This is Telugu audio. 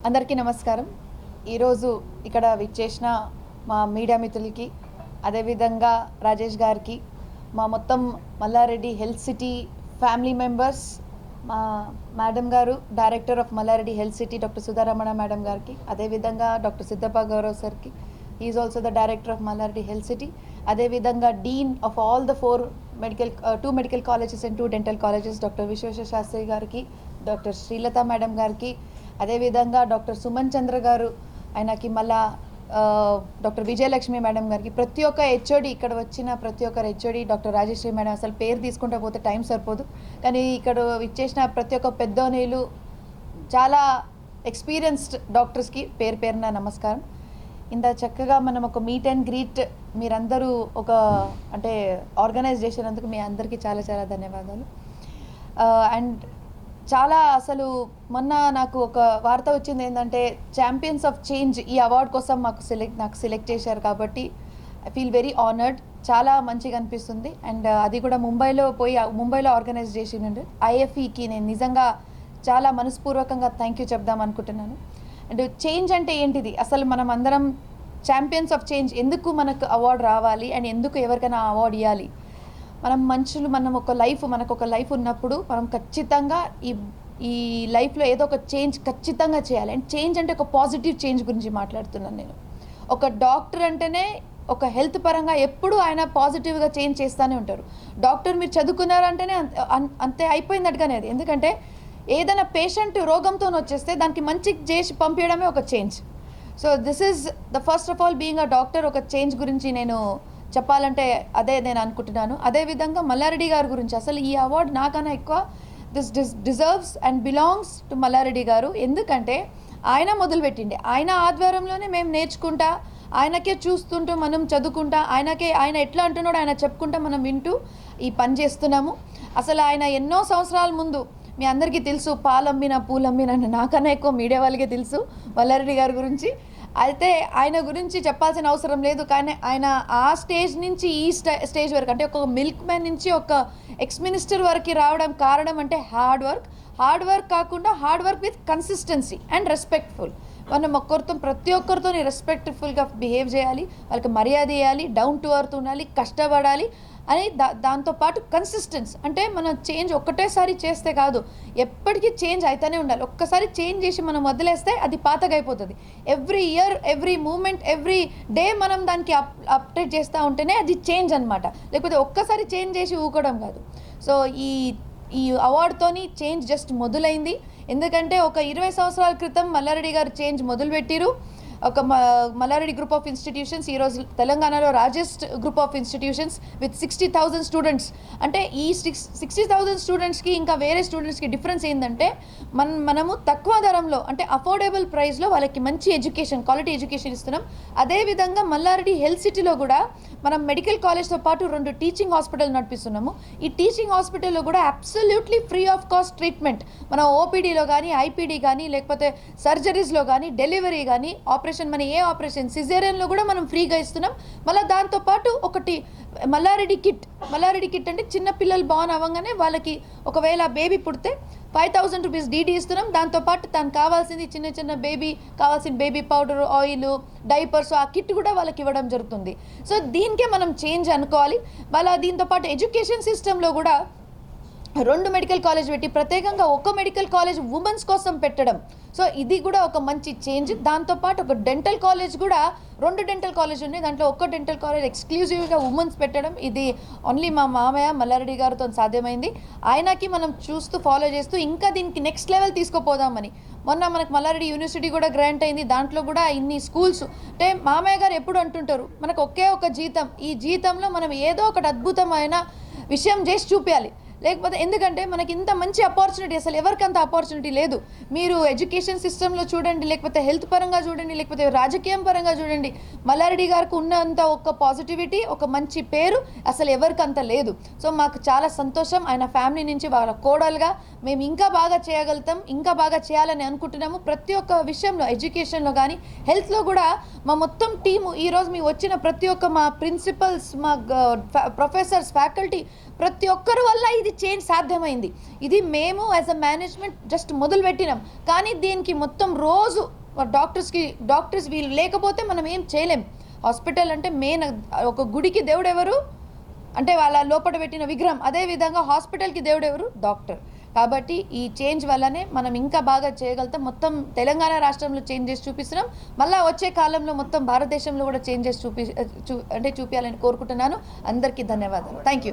అందరికీ నమస్కారం. ఈరోజు ఇక్కడ విచ్చేసిన మా మీడియా మిత్రులకి, అదేవిధంగా రాజేష్ గారికి, మా మొత్తం Mallareddy health city family members, మా మేడం గారు director of Mallareddy health city doctor Sudharamana madam గారికి, అదేవిధంగా డాక్టర్ సిద్ధప్ప గౌరవ్ సార్కి, is also the director of Mallareddy health city, అదేవిధంగా dean of all the 2 medical colleges and 2 dental colleges doctor Vishweshwara Shastri గారికి, డాక్టర్ శ్రీలత మేడం గారికి, అదేవిధంగా డాక్టర్ సుమన్ చంద్ర గారు, ఆయనకి మళ్ళా డాక్టర్ విజయలక్ష్మి మేడం గారికి, ప్రతి ఒక్క హెచ్ఓడి ఇక్కడ వచ్చిన ప్రతి ఒక్కరు హెచ్ఓడి, డాక్టర్ రాజేశ్వరి మేడం, అసలు పేరు తీసుకుంటూ పోతే టైం సరిపోదు, కానీ ఇక్కడ ఇచ్చేసిన ప్రతి ఒక్క పెద్దోనేలు చాలా ఎక్స్పీరియన్స్డ్ డాక్టర్స్కి పేరు పేరున నమస్కారం. ఇంత చక్కగా మనం ఒక మీట్ అండ్ గ్రీట్ మీరందరూ ఒక అంటే ఆర్గనైజ్ చేసినందుకు మీ అందరికీ చాలా చాలా ధన్యవాదాలు. అండ్ చాలా అసలు మొన్న నాకు ఒక వార్త వచ్చింది ఏంటంటే ఛాంపియన్స్ ఆఫ్ చేంజ్ ఈ అవార్డు కోసం నాకు సెలెక్ట్ చేశారు కాబట్టి ఐ ఫీల్ వెరీ ఆనర్డ్. చాలా మంచిగా అనిపిస్తుంది. అండ్ అది కూడా ముంబైలో ఆర్గనైజ్ చేసిండు ఐఎఫ్ఈకి నేను నిజంగా చాలా మనస్పూర్వకంగా థ్యాంక్ యూ చెప్దాం అనుకుంటున్నాను. అండ్ చేంజ్ అంటే ఏంటిది, అసలు మనం అందరం ఛాంపియన్స్ ఆఫ్ చేంజ్ ఎందుకు మనకు అవార్డు రావాలి అండ్ ఎందుకు ఎవరికైనా అవార్డు ఇవ్వాలి? మనకు ఒక లైఫ్ ఉన్నప్పుడు మనం ఖచ్చితంగా ఈ లైఫ్లో ఏదో ఒక చేంజ్ ఖచ్చితంగా చేయాలి. అండ్ చేంజ్ అంటే ఒక పాజిటివ్ చేంజ్ గురించి మాట్లాడుతున్నాను నేను. ఒక డాక్టర్ అంటేనే ఒక హెల్త్ పరంగా ఎప్పుడు ఆయన పాజిటివ్గా చేంజ్ చేస్తూనే ఉంటారు. డాక్టర్ మీరు చదువుకున్నారంటేనే అంతే అయిపోయిందట్టుగానే అది. ఎందుకంటే ఏదైనా పేషెంట్ రోగంతో వచ్చేస్తే దానికి మంచి చేసి పంపించడమే ఒక change. So this is the first of all being a doctor ఒక చేంజ్ గురించి నేను చెప్పాలంటే అదే నేను అనుకుంటున్నాను. అదేవిధంగా మల్లారెడ్డి గారి గురించి అసలు ఈ అవార్డు నాకన్నా ఎక్కువ this deserves and belongs to Mallareddy గారు. ఎందుకంటే ఆయన మొదలుపెట్టిండే, ఆయన ఆధ్వర్యంలోనే మేము నేర్చుకుంటా, ఆయనకే చూస్తుంటూ మనం చదువుకుంటా, ఆయన ఎట్లా అంటున్నాడో ఆయన చెప్పుకుంటా మనం వింటూ ఈ పని చేస్తున్నాము. అసలు ఆయన ఎన్నో సంవత్సరాల ముందు మీ అందరికీ తెలుసు, పాలమ్మిన పూలమ్మిన నాకన్నా ఎక్కువ మీడియా వాళ్ళకే తెలుసు మల్లారెడ్డి గారి గురించి. అయితే ఆయన గురించి చెప్పాల్సిన అవసరం లేదు. కానీ ఆయన ఆ స్టేజ్ నుంచి ఈ స్టేజ్ వరకు అంటే ఒక మిల్క్ మ్యాన్ నుంచి ఒక ఎక్స్ మినిస్టర్ వరకు రావడం కారణం అంటే హార్డ్ వర్క్ కాకుండా hard work with consistency and respectful. మనం ప్రతి ఒక్కరితో రెస్పెక్ట్ఫుల్గా బిహేవ్ చేయాలి, వాళ్ళకి మర్యాద ఇవ్వాలి, డౌన్ టు ఎర్త్ ఉండాలి, కష్టపడాలి అని. దాంతోపాటు కన్సిస్టెన్స్ అంటే మనం చేంజ్ ఒక్కటేసారి చేస్తే కాదు, ఎప్పటికీ చేంజ్ అవుతూనే ఉండాలి. ఒక్కసారి చేంజ్ చేసి మనం వదిలేస్తే అది పాతగా అయిపోతుంది. Every year, every moment, every day మనం దానికి అప్డేట్ చేస్తూ ఉంటేనే అది చేంజ్ అనమాట. లేకపోతే ఒక్కసారి చేంజ్ చేసి ఊకోవడం కాదు. సో ఈ అవార్డుతోని చేంజ్ జస్ట్ మొదలైంది. ఎందుకంటే ఒక 20 సంవత్సరాల క్రితం మల్లారెడ్డి గారు చేంజ్ మొదలుపెట్టిరు. ఒక మల్లారెడ్డి గ్రూప్ ఆఫ్ ఇన్స్టిట్యూషన్స్ ఈరోజు తెలంగాణలో largest group of institutions with 60,000 students. అంటే ఈ 60,000 స్టూడెంట్స్కి ఇంకా వేరే స్టూడెంట్స్కి డిఫరెన్స్ ఏంటంటే మనము తక్కువ ధరంలో అంటే అఫోర్డబుల్ ప్రైస్లో వాళ్ళకి మంచి ఎడ్యుకేషన్, క్వాలిటీ ఎడ్యుకేషన్ ఇస్తున్నాం. అదేవిధంగా మల్లారెడ్డి హెల్త్ సిటీలో కూడా మనం మెడికల్ కాలేజ్తో పాటు 2 టీచింగ్ హాస్పిటల్ నడిపిస్తున్నాము. ఈ టీచింగ్ హాస్పిటల్లో కూడా absolutely free of cost treatment మనం ఓపీడీలో కానీ, ఐపీడీ కానీ, లేకపోతే సర్జరీస్లో కానీ, డెలివరీ కానీ, ఏ ఆపరేషన్ సిజేరియన్లో కూడా మనం ఫ్రీగా ఇస్తున్నాం. మళ్ళీ దాంతోపాటు ఒకటి మల్లారెడ్డి కిట్ అంటే చిన్న పిల్లలు బాన్ అవ్వగానే వాళ్ళకి ఒకవేళ బేబీ పుడితే 5,000 రూపీస్ డీడీ ఇస్తున్నాం. దాంతోపాటు తనకు కావాల్సింది చిన్న కావాల్సిన బేబీ పౌడర్, ఆయిల్, డైపర్స్ ఆ కిట్ కూడా వాళ్ళకి ఇవ్వడం జరుగుతుంది. సో దీనికే మనం చేంజ్ అనుకోవాలి. వాళ్ళ దీంతోపాటు ఎడ్యుకేషన్ సిస్టంలో కూడా 2 మెడికల్ కాలేజ్ పెట్టి ప్రత్యేకంగా ఒక మెడికల్ కాలేజ్ ఉమెన్స్ కోసం పెట్టడం. సో ఇది కూడా ఒక మంచి చేంజ్. దాంతోపాటు ఒక డెంటల్ కాలేజ్ కూడా 2 డెంటల్ కాలేజ్ ఉన్నాయి, దాంట్లో ఒక డెంటల్ కాలేజ్ ఎక్స్క్లూజివ్గా ఉమెన్స్ పెట్టడం ఇది ఓన్లీ మా మామయ్య మల్లారెడ్డి గారితో సాధ్యమైంది. ఆయనకి మనం చూస్తూ ఫాలో చేస్తూ ఇంకా దీనికి నెక్స్ట్ లెవెల్ తీసుకుపోదామని మొన్న మనకు మల్లారెడ్డి యూనివర్సిటీ కూడా గ్రాంట్ అయింది. దాంట్లో కూడా ఇన్ని స్కూల్స్ అంటే మామయ్య గారు ఎప్పుడు అంటుంటారు మనకు ఒకే ఒక జీతం, ఈ జీతంలో మనం ఏదో ఒకటి అద్భుతమైన విషయం చేసి చూపించాలి. లేకపోతే ఎందుకంటే మనకి ఇంత మంచి ఆపర్చునిటీ అసలు ఎవరికంత ఆపర్చునిటీ లేదు. మీరు ఎడ్యుకేషన్ సిస్టంలో చూడండి, లేకపోతే హెల్త్ పరంగా చూడండి, లేకపోతే రాజకీయం పరంగా చూడండి, మల్లారెడ్డి గారికి ఉన్నంత ఒక పాజిటివిటీ, ఒక మంచి పేరు అసలు ఎవరికంత లేదు. సో మాకు చాలా సంతోషం. ఆయన ఫ్యామిలీ నుంచి వాళ్ళ కోడలుగా మేము ఇంకా బాగా చేయగలుగుతాం, ఇంకా బాగా చేయాలని అనుకుంటున్నాము. ప్రతి ఒక్క విషయంలో ఎడ్యుకేషన్లో కానీ హెల్త్లో కూడా మా మొత్తం టీము ఈరోజు మీ వచ్చిన ప్రతి ఒక్క మా ప్రిన్సిపల్స్, మా ప్రొఫెసర్స్, ఫ్యాకల్టీ ప్రతి ఒక్కరి వల్ల ఇది అనేది చేంజ్ సాధ్యమైంది. ఇది మేము యాజ్ అ మేనేజ్మెంట్ జస్ట్ మొదలు పెట్టినాం, కానీ దీనికి మొత్తం రోజు డాక్టర్స్ వీళ్ళు లేకపోతే మనం ఏం చేయలేం. హాస్పిటల్ అంటే మెయిన్. ఒక గుడికి దేవుడు ఎవరు అంటే వాళ్ళ లోపల పెట్టిన విగ్రహం, అదేవిధంగా హాస్పిటల్కి దేవుడు ఎవరు? డాక్టర్. కాబట్టి ఈ చేంజ్ వల్లనే మనం ఇంకా బాగా చేయగలుగుతాం. మొత్తం తెలంగాణ రాష్ట్రంలో చేంజెస్ చూపిస్తున్నాం, మళ్ళీ వచ్చే కాలంలో మొత్తం భారతదేశంలో కూడా చేంజెస్ చూపించాలని కోరుకుంటున్నాను. అందరికీ ధన్యవాదాలు. Thank you.